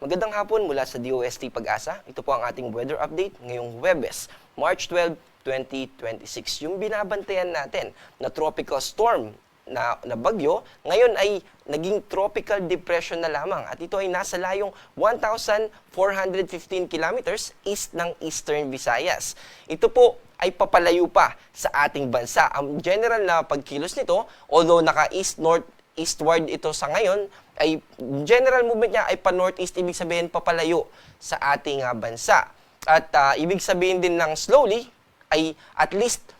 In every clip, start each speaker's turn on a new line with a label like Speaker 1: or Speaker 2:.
Speaker 1: Magandang hapon mula sa DOST Pag-asa. Ito po ang ating weather update ngayong Huwebes, March 12, 2026. Yung binabantayan natin na tropical storm na bagyo, ngayon ay naging tropical depression na lamang at ito ay nasa layong 1,415 kilometers east ng Eastern Visayas. Ito po ay papalayo pa sa ating bansa. Ang general na pagkilos nito, although naka-east-north-eastward ito sa ngayon, ay general movement niya ay pa-northeast, ibig sabihin papalayo sa ating bansa. At ibig sabihin din ng slowly ay at least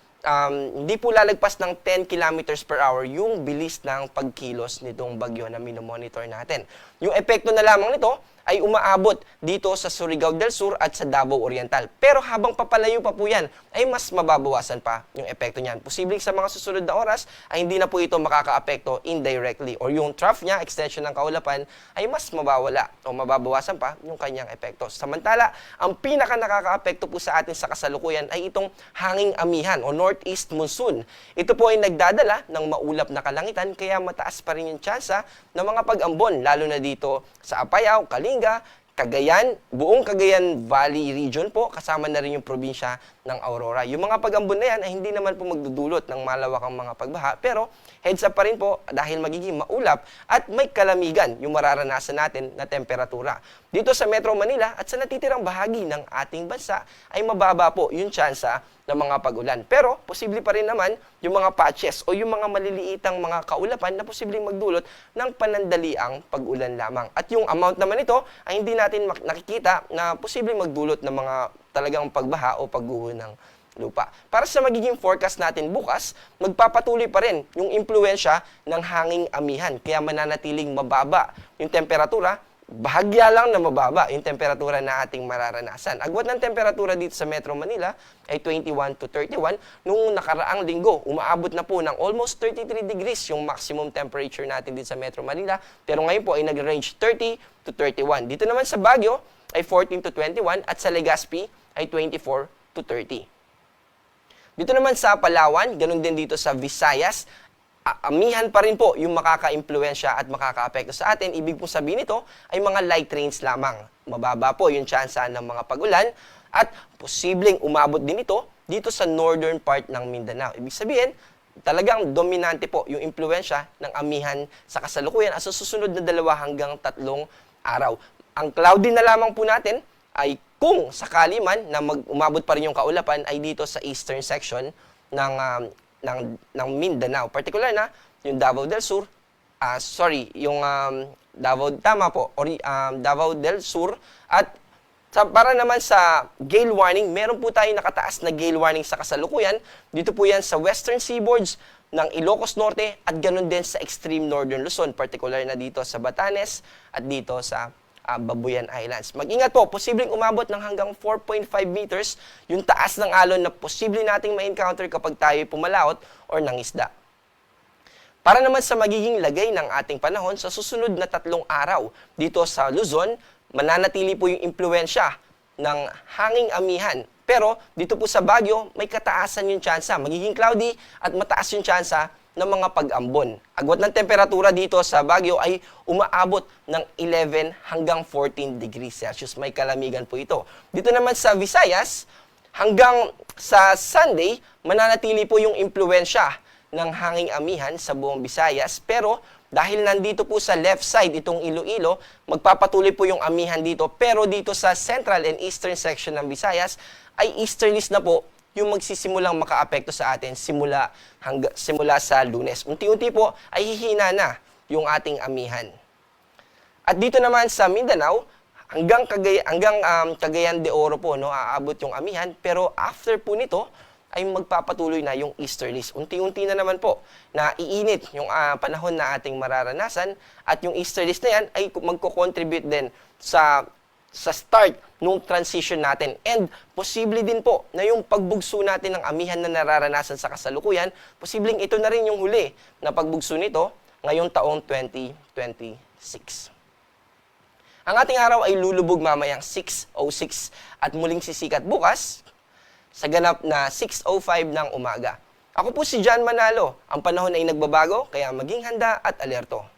Speaker 1: hindi po lalagpas ng 10 kilometers per hour yung bilis ng pagkilos nitong bagyo na minomonitor natin. Yung epekto na lamang nito ay umaabot dito sa Surigao del Sur at sa Davao Oriental. Pero habang papalayo pa po yan, ay mas mababawasan pa yung epekto niyan. Posibleng sa mga susunod na oras ay hindi na po ito makaka-apekto indirectly or yung trough niya, extension ng kaulapan, ay mas mabawala o mababawasan pa yung kanyang epekto. Samantala, ang pinaka nakaka-apekto po sa atin sa kasalukuyan ay itong hanging amihan o northeast monsoon. Ito po ay nagdadala ng maulap na kalangitan kaya mataas pa rin yung tsansa ng mga pag-ambon, lalo na dito sa Apayao, Kalinga, Cagayan, buong Cagayan Valley region po, kasama na rin yung probinsya ng Aurora. Yung mga pag-ambon na yan ay hindi naman po magdudulot ng malawakang mga pagbaha, pero heads up pa rin po dahil magiging maulap at may kalamigan yung mararanasan natin na temperatura. Dito sa Metro Manila at sa natitirang bahagi ng ating bansa ay mababa po yung tsansa ng mga pag-ulan. Pero posible pa rin naman yung mga patches o yung mga maliliitang mga kaulapan na posibleng magdulot ng panandaliang pag-ulan lamang. At yung amount naman ito ay hindi natin nakikita na posibleng magdulot ng mga talagang pagbaha o pagguho ng lupa. Para sa magiging forecast natin bukas, magpapatuloy pa rin yung impluensya ng hanging amihan. Kaya mananatiling mababa yung temperatura, bahagya lang na mababa yung temperatura na ating mararanasan. Agwat ng temperatura dito sa Metro Manila ay 21 to 31. Nung nakaraang linggo, umaabot na po ng almost 33 degrees yung maximum temperature natin dito sa Metro Manila. Pero ngayon po ay nag-range 30 to 31. Dito naman sa Baguio ay 14 to 21 at sa Legazpi ay 24 to 30. Dito naman sa Palawan, ganun din dito sa Visayas, amihan pa rin po yung makaka-impluensya at makaka-apekto sa atin. Ibig po sabihin nito ay mga light rains lamang. Mababa po yung tsansa ng mga pag-ulan at posibleng umabot din ito dito sa northern part ng Mindanao. Ibig sabihin, talagang dominante po yung impluensya ng amihan sa kasalukuyan at sa susunod na 2 hanggang 3 araw. Ang cloudy na lamang po natin ay kung sakali man na umabot pa rin yung kaulapan ay dito sa eastern section ng Mindanao. Particular na yung Davao del Sur, Davao del Sur. At para naman sa gale warning, meron po tayong nakataas na gale warning sa kasalukuyan. Dito po yan sa western seaboards ng Ilocos Norte at ganun din sa extreme northern Luzon, particular na dito sa Batanes at dito sa Babuyan Islands. Mag-ingat po, posibleng umabot ng hanggang 4.5 meters yung taas ng alon na posible nating ma-encounter kapag tayo pumalaot or nangisda. Para naman sa magiging lagay ng ating panahon sa susunod na 3 araw dito sa Luzon, mananatili po yung impluensya ng hanging amihan. Pero dito po sa Baguio, may kataasan yung tsansa. Magiging cloudy at mataas yung tsansa ng mga pag-ambon. Agwat ng temperatura dito sa Baguio ay umaabot ng 11 hanggang 14 degrees Celsius. May kalamigan po ito. Dito naman sa Visayas, hanggang sa Sunday, mananatili po yung impluensya ng hanging amihan sa buong Visayas. Pero dahil nandito po sa left side itong Iloilo, magpapatuloy po yung amihan dito. Pero dito sa central and eastern section ng Visayas ay easterlies na po yung magsisimulang makaapekto sa atin simula sa Lunes. Unti-unti po ay hihina na yung ating amihan. At dito naman sa Mindanao, hanggang Cagayan de Oro po aabot yung amihan, pero after po nito ay magpapatuloy na yung easterlies. Unti-unti na naman po na iinit yung panahon na ating mararanasan at yung easterlies na yan ay magko-contribute din sa start nung transition natin. And posible din po na yung pagbugso natin ng amihan na nararanasan sa kasalukuyan, posibleng ito na rin yung huli na pagbugso nito ngayong taong 2026. Ang ating araw ay lulubog mamayang 6:06 at muling sisikat bukas sa ganap na 6:05 ng umaga. Ako po si John Manalo. Ang panahon ay nagbabago, kaya maging handa at alerto.